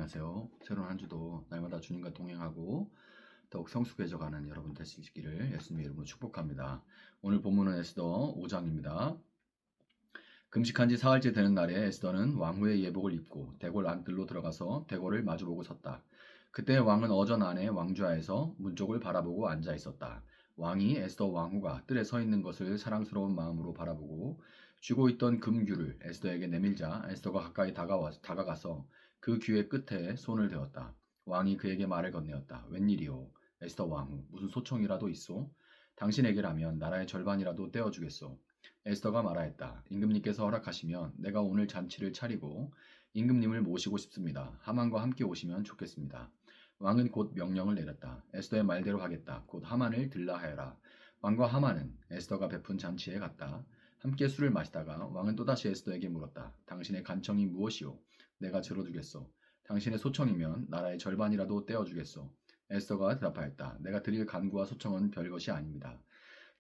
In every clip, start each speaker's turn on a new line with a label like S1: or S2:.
S1: 안녕하세요. 새로운 한 주도 날마다 주님과 동행하고 더욱 성숙해져가는 여러분 되시기를 예수님의 이름으로 축복합니다. 오늘 본문은 에스더 5장입니다. 금식한 지 사흘째 되는 날에 에스더는 왕후의 예복을 입고 대궐 안뜰로 들어가서 대궐을 마주보고 섰다. 그때 왕은 어전 안에 왕좌에서 문 쪽을 바라보고 앉아 있었다. 왕이 에스더 왕후가 뜰에 서 있는 것을 사랑스러운 마음으로 바라보고 쥐고 있던 금규를 에스더에게 내밀자 에스더가 가까이 다가가서 그 귀의 끝에 손을 대었다. 왕이 그에게 말을 건네었다. 웬일이오? 에스더 왕후, 무슨 소청이라도 있소? 당신에게라면 나라의 절반이라도 떼어주겠소. 에스더가 말하였다. 임금님께서 허락하시면 내가 오늘 잔치를 차리고 임금님을 모시고 싶습니다. 하만과 함께 오시면 좋겠습니다. 왕은 곧 명령을 내렸다. 에스더의 말대로 하겠다. 곧 하만을 들라 하여라. 왕과 하만은 에스더가 베푼 잔치에 갔다. 함께 술을 마시다가 왕은 또다시 에스더에게 물었다. 당신의 간청이 무엇이오? 내가 들어주겠소. 당신의 소청이면 나라의 절반이라도 떼어주겠소. 에스더가 대답하였다. 내가 드릴 간구와 소청은 별것이 아닙니다.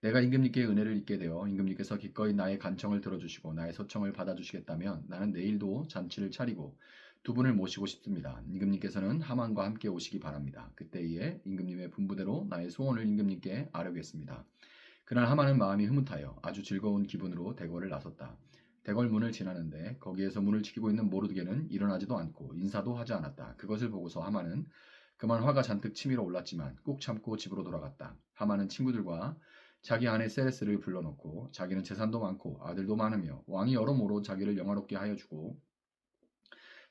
S1: 내가 임금님께 은혜를 입게 되어 임금님께서 기꺼이 나의 간청을 들어주시고 나의 소청을 받아주시겠다면 나는 내일도 잔치를 차리고 두 분을 모시고 싶습니다. 임금님께서는 하만과 함께 오시기 바랍니다. 그때에 임금님의 분부대로 나의 소원을 임금님께 아뢰겠습니다. 그날 하만은 마음이 흐뭇하여 아주 즐거운 기분으로 대궐을 나섰다. 대궐 문을 지나는데 거기에서 문을 지키고 있는 모르드게는 일어나지도 않고 인사도 하지 않았다. 그것을 보고서 하만은 그만 화가 잔뜩 치밀어 올랐지만 꾹 참고 집으로 돌아갔다. 하만은 친구들과 자기 아내 세레스를 불러놓고 자기는 재산도 많고 아들도 많으며 왕이 여러모로 자기를 영화롭게 하여 주고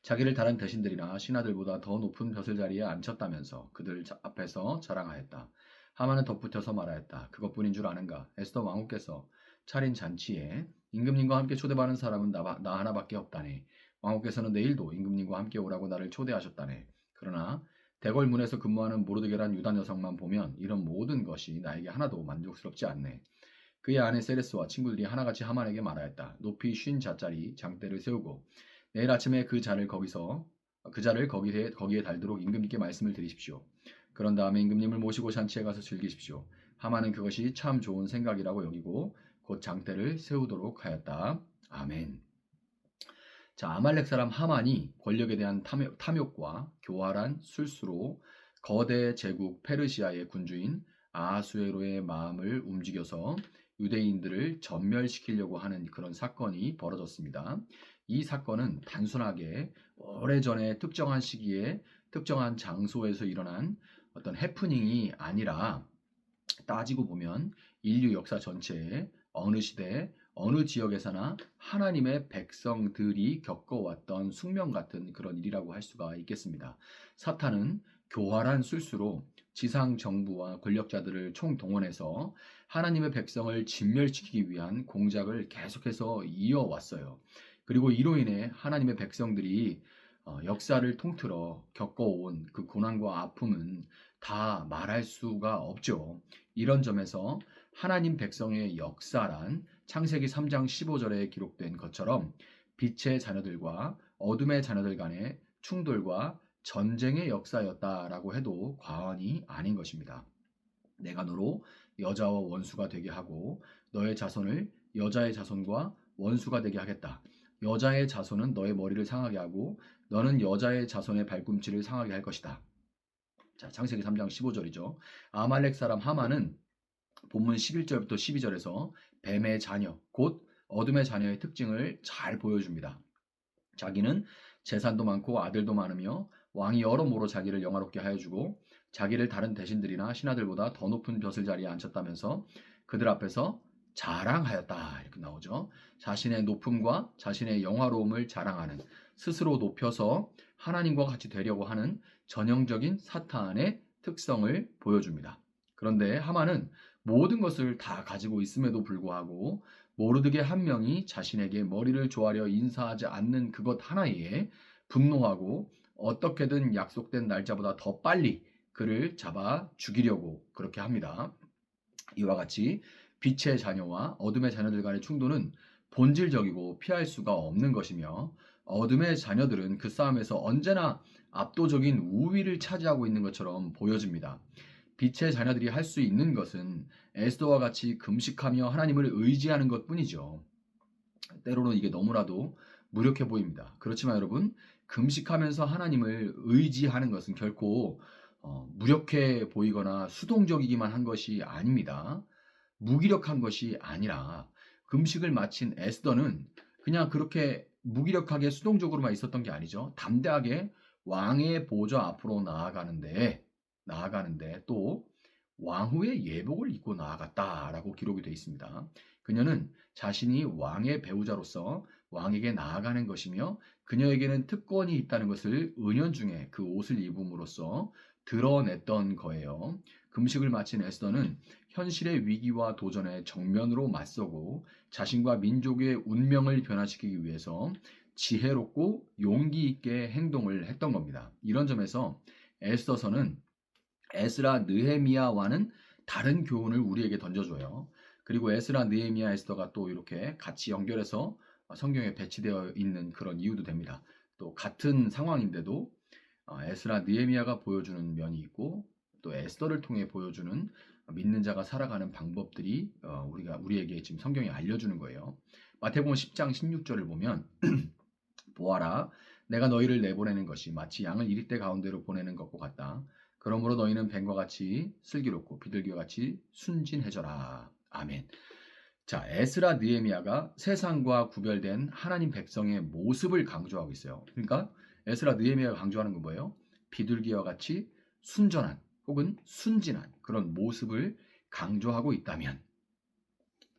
S1: 자기를 다른 대신들이나 신하들보다 더 높은 벼슬자리에 앉혔다면서 그들 앞에서 자랑하였다. 하만은 덧붙여서 말하였다. 그것뿐인 줄 아는가? 에스더 왕후께서 차린 잔치에 임금님과 함께 초대받은 사람은 나 하나밖에 없다네. 왕후께서는 내일도 임금님과 함께 오라고 나를 초대하셨다네. 그러나 대궐 문에서 근무하는 모르드게란 유다 녀석만 보면 이런 모든 것이 나에게 하나도 만족스럽지 않네. 그의 아내 세레스와 친구들이 하나같이 하만에게 말하였다. 높이 50자짜리 장대를 세우고 내일 아침에 그 자를 거기에 달도록 임금님께 말씀을 드리십시오. 그런 다음에 임금님을 모시고 잔치에 가서 즐기십시오. 하만은 그것이 참 좋은 생각이라고 여기고 곧 장대를 세우도록 하였다. 아멘. 자, 아말렉 사람 하만이 권력에 대한 탐욕과 교활한 술수로 거대 제국 페르시아의 군주인 아하수에로의 마음을 움직여서 유대인들을 전멸시키려고 하는 그런 사건이 벌어졌습니다. 이 사건은 단순하게 오래전에 특정한 시기에 특정한 장소에서 일어난 어떤 해프닝이 아니라 따지고 보면 인류 역사 전체에 어느 시대, 어느 지역에서나 하나님의 백성들이 겪어왔던 숙명 같은 그런 일이라고 할 수가 있겠습니다. 사탄은 교활한 술수로 지상 정부와 권력자들을 총동원해서 하나님의 백성을 진멸시키기 위한 공작을 계속해서 이어왔어요. 그리고 이로 인해 하나님의 백성들이 역사를 통틀어 겪어온 그 고난과 아픔은 다 말할 수가 없죠. 이런 점에서 하나님 백성의 역사란 창세기 3장 15절에 기록된 것처럼 빛의 자녀들과 어둠의 자녀들 간의 충돌과 전쟁의 역사였다라고 해도 과언이 아닌 것입니다. 내가 너로 여자와 원수가 되게 하고 너의 자손을 여자의 자손과 원수가 되게 하겠다. 여자의 자손은 너의 머리를 상하게 하고 너는 여자의 자손의 발꿈치를 상하게 할 것이다. 자, 창세기 3장 15절이죠. 아말렉 사람 하만은 본문 11절부터 12절에서 뱀의 자녀, 곧 어둠의 자녀의 특징을 잘 보여줍니다. 자기는 재산도 많고 아들도 많으며 왕이 여러모로 자기를 영화롭게 하여 주고 자기를 다른 대신들이나 신하들보다 더 높은 벼슬 자리에 앉혔다면서 그들 앞에서 자랑하였다. 이렇게 나오죠. 자신의 높음과 자신의 영화로움을 자랑하는, 스스로 높여서 하나님과 같이 되려고 하는 전형적인 사탄의 특성을 보여줍니다. 그런데 하만은 모든 것을 다 가지고 있음에도 불구하고 모르드게 한 명이 자신에게 머리를 조아려 인사하지 않는 그것 하나에 분노하고 어떻게든 약속된 날짜보다 더 빨리 그를 잡아 죽이려고 그렇게 합니다. 이와 같이 빛의 자녀와 어둠의 자녀들 간의 충돌은 본질적이고 피할 수가 없는 것이며 어둠의 자녀들은 그 싸움에서 언제나 압도적인 우위를 차지하고 있는 것처럼 보여집니다. 빛의 자녀들이 할 수 있는 것은 에스더와 같이 금식하며 하나님을 의지하는 것뿐이죠. 때로는 이게 너무나도 무력해 보입니다. 그렇지만 여러분, 금식하면서 하나님을 의지하는 것은 결코 무력해 보이거나 수동적이기만 한 것이 아닙니다. 무기력한 것이 아니라 금식을 마친 에스더는 그냥 그렇게 무기력하게 수동적으로만 있었던 게 아니죠. 담대하게 왕의 보좌 앞으로 나아가는데 또 왕후의 예복을 입고 나아갔다라고 기록이 되어 있습니다. 그녀는 자신이 왕의 배우자로서 왕에게 나아가는 것이며 그녀에게는 특권이 있다는 것을 은연중에 그 옷을 입음으로써 드러냈던 거예요. 금식을 마친 에스더는 현실의 위기와 도전에 정면으로 맞서고 자신과 민족의 운명을 변화시키기 위해서 지혜롭고 용기 있게 행동을 했던 겁니다. 이런 점에서 에스더서는 에스라 느헤미야와는 다른 교훈을 우리에게 던져줘요. 그리고 에스라 느헤미야 에스더가 또 이렇게 같이 연결해서 성경에 배치되어 있는 그런 이유도 됩니다. 또 같은 상황인데도 에스라 느헤미야가 보여주는 면이 있고 또 에스더를 통해 보여주는 믿는 자가 살아가는 방법들이 우리에게 지금 성경이 알려주는 거예요. 마태복음 10장 16절을 보면 보아라, 내가 너희를 내보내는 것이 마치 양을 이리떼 가운데로 보내는 것과 같다. 그러므로 너희는 뱀과 같이 슬기롭고 비둘기와 같이 순진해져라. 아멘. 자, 에스라 느헤미야가 세상과 구별된 하나님 백성의 모습을 강조하고 있어요. 그러니까 에스라 느헤미야가 강조하는 건 뭐예요? 비둘기와 같이 순전한 혹은 순진한 그런 모습을 강조하고 있다면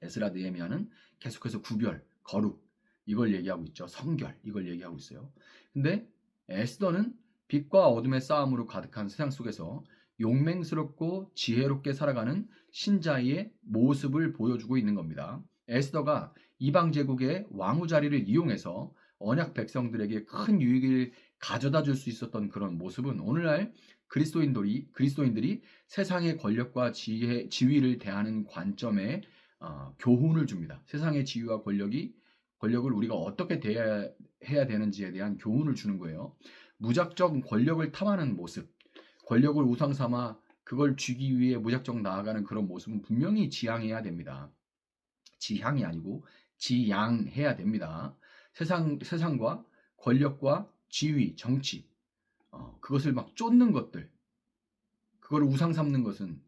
S1: 에스라 느헤미야는 계속해서 구별, 거룩 이걸 얘기하고 있죠. 성결 이걸 얘기하고 있어요. 근데 에스더는 빛과 어둠의 싸움으로 가득한 세상 속에서 용맹스럽고 지혜롭게 살아가는 신자의 모습을 보여주고 있는 겁니다. 에스더가 이방 제국의 왕후 자리를 이용해서 언약 백성들에게 큰 유익을 가져다 줄 수 있었던 그런 모습은 오늘날 그리스도인들이 세상의 권력과 지위를 대하는 관점에 교훈을 줍니다. 세상의 지위와 권력을 우리가 어떻게 대해야 되는지에 대한 교훈을 주는 거예요. 무작정 권력을 탐하는 모습, 권력을 우상 삼아 그걸 쥐기 위해 무작정 나아가는 그런 모습은 분명히 지양해야 됩니다. 지향이 아니고 지양해야 됩니다. 세상과 권력과 지위, 정치, 그것을 막 쫓는 것들, 그걸 우상 삼는 것은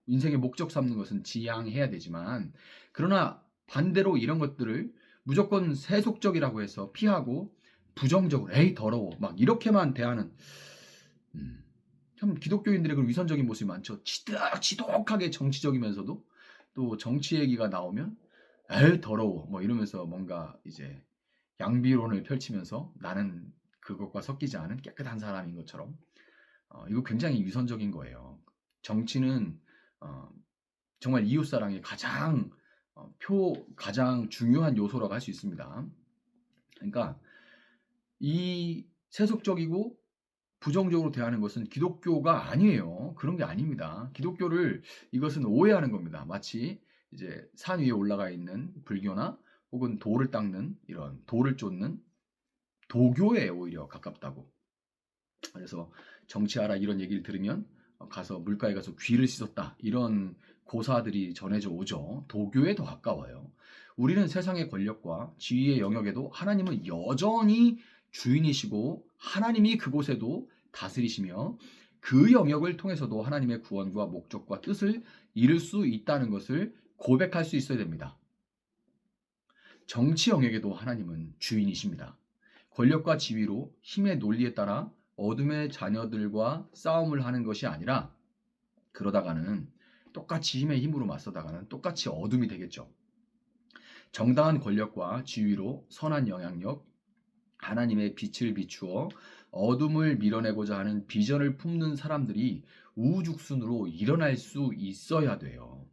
S1: 인생의 목적 삼는 것은 지양해야 되지만 그러나 반대로 이런 것들을 무조건 세속적이라고 해서 피하고 부정적으로 에이 더러워 막 이렇게만 대하는 참 기독교인들의 그런 위선적인 모습이 많죠. 지독하게 정치적이면서도 또 정치 얘기가 나오면 에이 더러워 뭐 이러면서 뭔가 이제 양비론을 펼치면서 나는 그것과 섞이지 않은 깨끗한 사람인 것처럼 이거 굉장히 위선적인 거예요. 정치는 정말 이웃사랑의 가장 중요한 요소라고 할 수 있습니다. 그러니까 이 세속적이고 부정적으로 대하는 것은 기독교가 아니에요. 그런 게 아닙니다. 기독교를 이것은 오해하는 겁니다. 마치 이제 산 위에 올라가 있는 불교나 혹은 돌을 닦는 이런 돌을 쫓는 도교에 오히려 가깝다고. 그래서 정치하라 이런 얘기를 들으면 가서 물가에 가서 귀를 씻었다 이런 고사들이 전해져 오죠. 도교에 더 가까워요. 우리는 세상의 권력과 지위의 영역에도 하나님은 여전히 주인이시고 하나님이 그곳에도 다스리시며 그 영역을 통해서도 하나님의 구원과 목적과 뜻을 이룰 수 있다는 것을 고백할 수 있어야 됩니다. 정치 영역에도 하나님은 주인이십니다. 권력과 지위로 힘의 논리에 따라 어둠의 자녀들과 싸움을 하는 것이 아니라 그러다가는 똑같이 힘의 힘으로 맞서다가는 똑같이 어둠이 되겠죠. 정당한 권력과 지위로 선한 영향력, 하나님의 빛을 비추어 어둠을 밀어내고자 하는 비전을 품는 사람들이 우후죽순으로 일어날 수 있어야 돼요.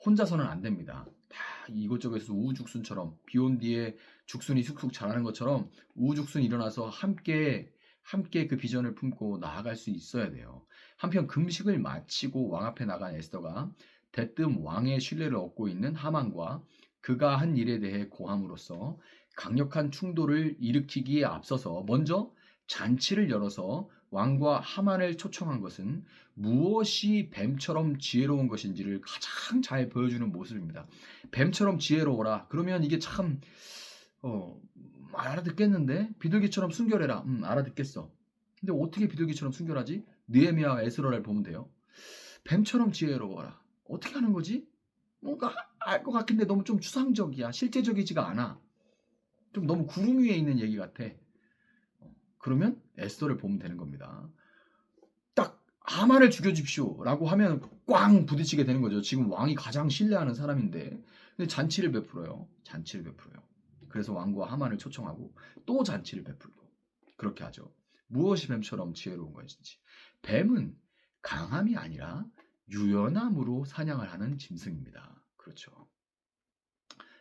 S1: 혼자서는 안 됩니다. 다 이곳저곳에서 우후죽순처럼 비온 뒤에 죽순이 쑥쑥 자라는 것처럼 우후죽순 일어나서 함께 그 비전을 품고 나아갈 수 있어야 돼요. 한편 금식을 마치고 왕 앞에 나간 에스더가 대뜸 왕의 신뢰를 얻고 있는 하만과 그가 한 일에 대해 고함으로써 강력한 충돌을 일으키기에 앞서서 먼저 잔치를 열어서 왕과 하만을 초청한 것은 무엇이 뱀처럼 지혜로운 것인지를 가장 잘 보여주는 모습입니다. 뱀처럼 지혜로워라. 그러면 이게 참 알아듣겠는데? 비둘기처럼 순결해라. 알아듣겠어. 근데 어떻게 비둘기처럼 순결하지? 느헤미야와 에스라를 보면 돼요. 뱀처럼 지혜로워라. 어떻게 하는 거지? 뭔가 알 것 같은데 너무 좀 추상적이야. 실제적이지가 않아. 좀 너무 구름 위에 있는 얘기 같아. 그러면 에스더를 보면 되는 겁니다. 딱 하만을 죽여주십시오 라고 하면 꽝 부딪히게 되는 거죠. 지금 왕이 가장 신뢰하는 사람인데. 근데 잔치를 베풀어요. 잔치를 베풀어요. 그래서 왕과 하만을 초청하고 또 잔치를 베풀고 그렇게 하죠. 무엇이 뱀처럼 지혜로운 것인지. 뱀은 강함이 아니라 유연함으로 사냥을 하는 짐승입니다. 그렇죠.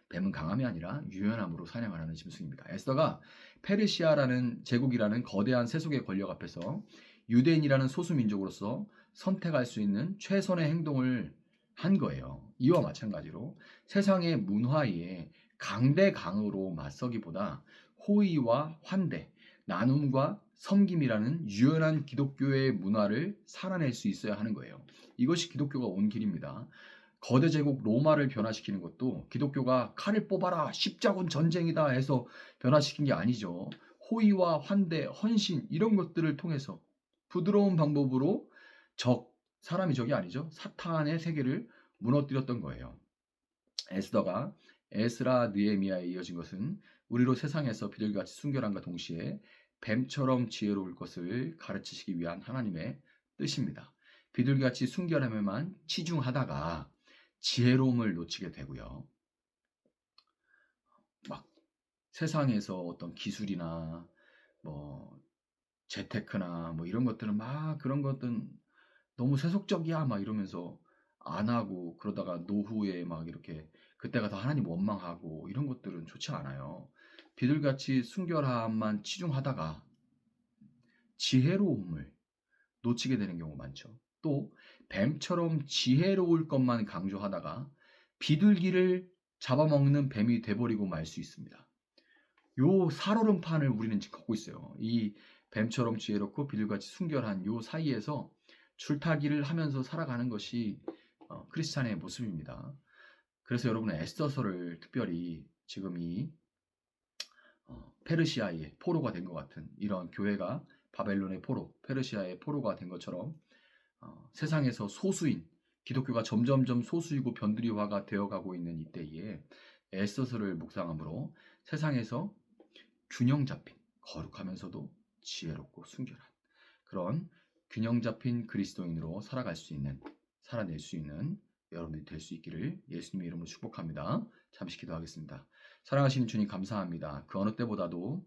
S1: 뱀은 강함이 아니라 유연함으로 사냥을 하는 짐승입니다. 에스더가 페르시아라는 제국이라는 거대한 세속의 권력 앞에서 유대인이라는 소수민족으로서 선택할 수 있는 최선의 행동을 한 거예요. 이와 마찬가지로 세상의 문화에 강대강으로 맞서기보다 호의와 환대, 나눔과 섬김이라는 유연한 기독교의 문화를 살아낼 수 있어야 하는 거예요. 이것이 기독교가 온 길입니다. 거대 제국 로마를 변화시키는 것도 기독교가 칼을 뽑아라 십자군 전쟁이다 해서 변화시킨 게 아니죠. 호의와 환대, 헌신 이런 것들을 통해서 부드러운 방법으로 사람이 적이 아니죠. 사탄의 세계를 무너뜨렸던 거예요. 에스더가 에스라 느헤미야에 이어진 것은 우리로 세상에서 비둘기같이 순결함과 동시에 뱀처럼 지혜로울 것을 가르치시기 위한 하나님의 뜻입니다. 비둘기같이 순결함에만 치중하다가 지혜로움을 놓치게 되고요. 막 세상에서 어떤 기술이나 뭐 재테크나 뭐 이런 것들은 막 그런 것들은 너무 세속적이야 막 이러면서 안 하고 그러다가 노후에 막 이렇게 그때가 더 하나님 원망하고 이런 것들은 좋지 않아요. 비둘같이 순결함만 치중하다가 지혜로움을 놓치게 되는 경우 많죠. 또 뱀처럼 지혜로울 것만 강조하다가 비둘기를 잡아먹는 뱀이 돼버리고 말 수 있습니다. 요 살얼음판을 우리는 지금 걷고 있어요. 이 뱀처럼 지혜롭고 비둘같이 순결한 요 사이에서 줄타기를 하면서 살아가는 것이 크리스찬의 모습입니다. 그래서 여러분은 에스더서를 특별히 지금 이 페르시아의 포로가 된 것 같은 이런 교회가 바벨론의 포로, 페르시아의 포로가 된 것처럼 세상에서 소수인 기독교가 점점점 소수이고 변두리화가 되어가고 있는 이때에 에스더서를 묵상함으로 세상에서 균형 잡힌 거룩하면서도 지혜롭고 순결한 그런 균형 잡힌 그리스도인으로 살아낼 수 있는 여러분들이 될 수 있기를 예수님의 이름으로 축복합니다. 잠시 기도하겠습니다. 사랑하시는 주님 감사합니다. 그 어느 때보다도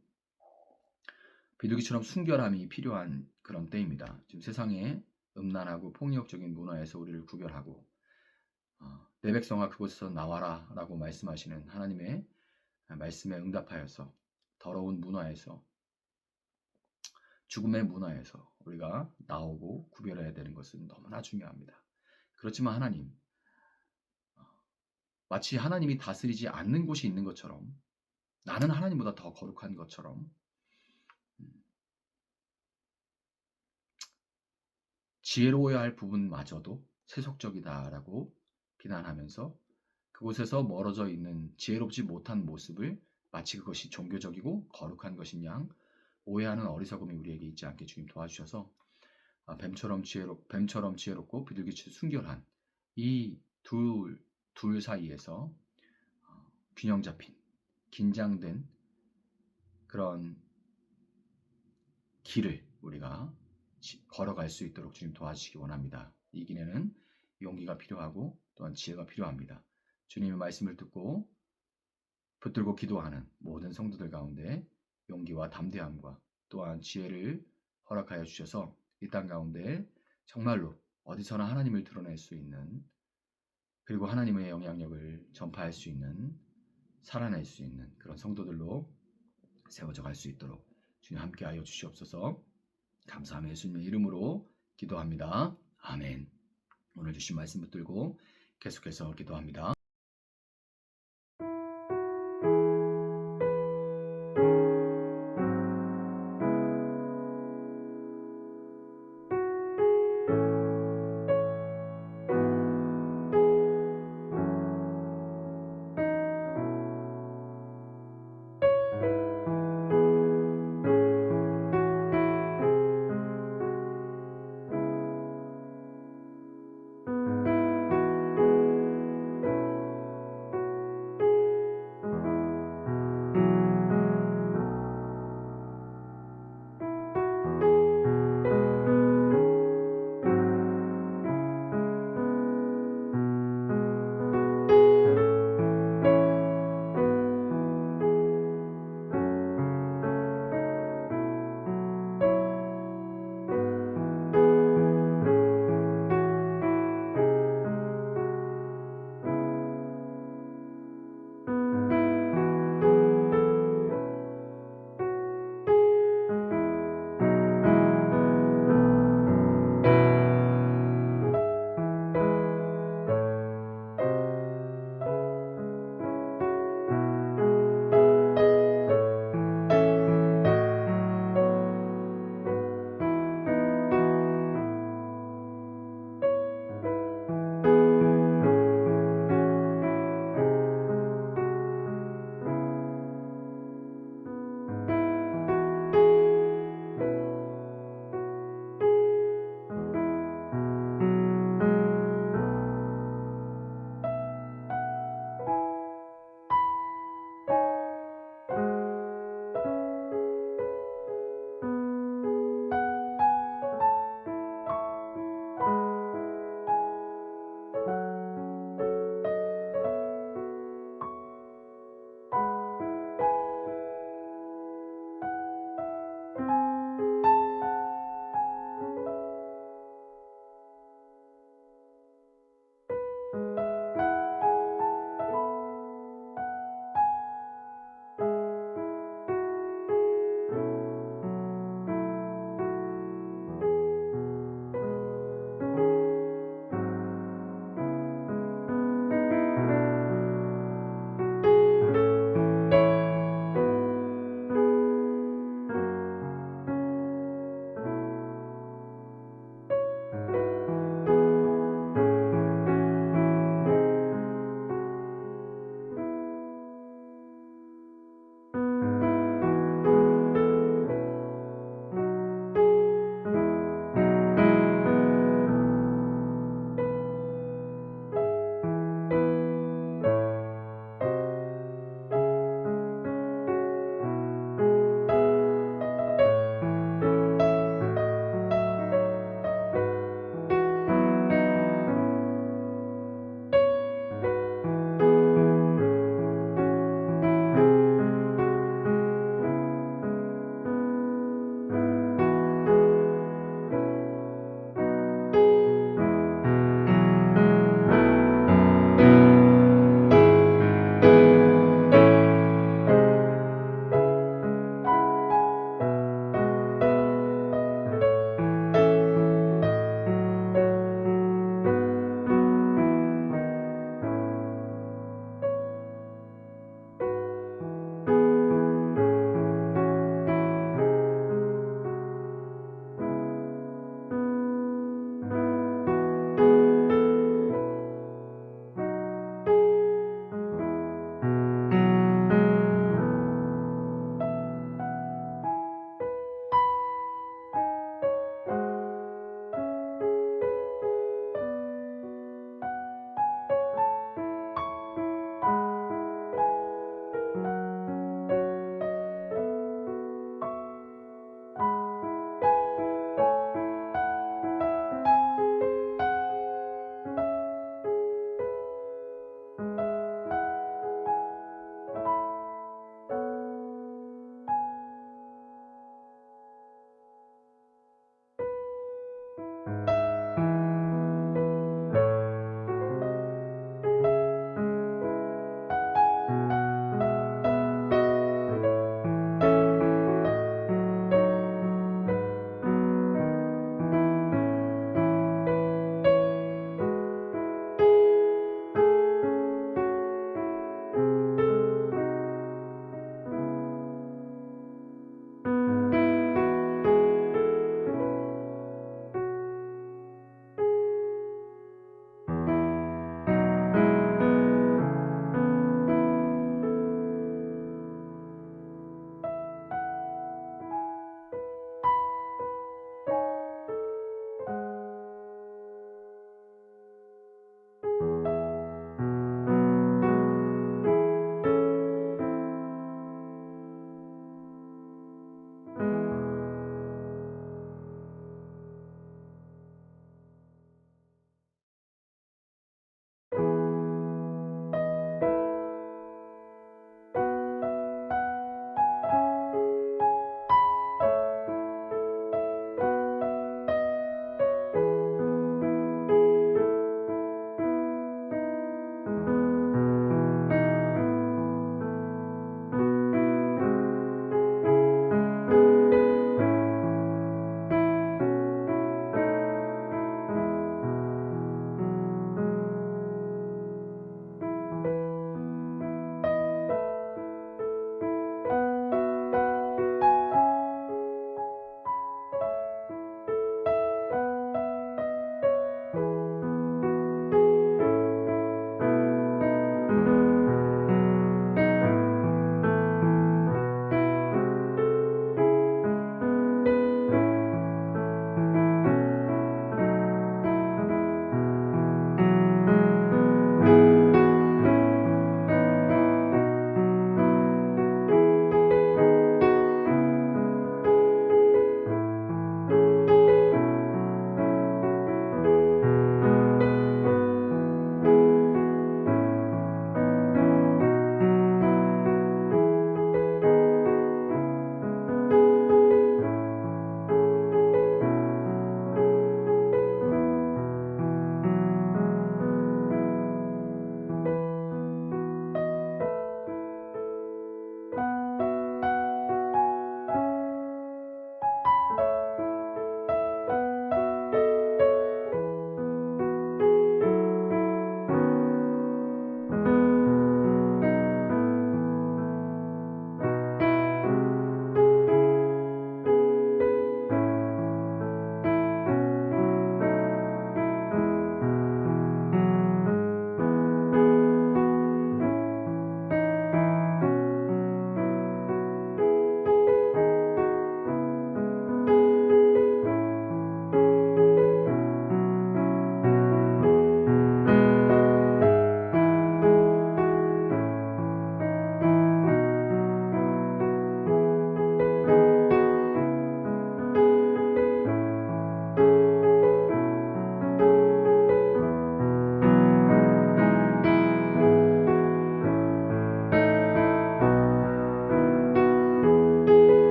S1: 비둘기처럼 순결함이 필요한 그런 때입니다. 지금 세상에 음란하고 폭력적인 문화에서 우리를 구별하고 내 백성아 그곳에서 나와라 라고 말씀하시는 하나님의 말씀에 응답하여서 더러운 문화에서 죽음의 문화에서 우리가 나오고 구별해야 되는 것은 너무나 중요합니다. 그렇지만 하나님 마치 하나님이 다스리지 않는 곳이 있는 것처럼 나는 하나님보다 더 거룩한 것처럼 지혜로워야 할 부분마저도 세속적이다라고 비난하면서 그곳에서 멀어져 있는 지혜롭지 못한 모습을 마치 그것이 종교적이고 거룩한 것인 양 오해하는 어리석음이 우리에게 있지 않게 주님 도와주셔서 뱀처럼 지혜롭고 비둘기처럼 순결한 이 둘 사이에서 균형 잡힌 긴장된 그런 길을 우리가 걸어갈 수 있도록 주님 도와주시기 원합니다. 이 길에는 용기가 필요하고 또한 지혜가 필요합니다. 주님의 말씀을 듣고 붙들고 기도하는 모든 성도들 가운데 용기와 담대함과 또한 지혜를 허락하여 주셔서 이 땅 가운데 정말로 어디서나 하나님을 드러낼 수 있는 그리고 하나님의 영향력을 전파할 수 있는 살아낼 수 있는 그런 성도들로 세워져 갈 수 있도록 주님 함께하여 주시옵소서. 감사하며 예수님의 이름으로 기도합니다. 아멘. 오늘 주신 말씀 붙들고 계속해서 기도합니다.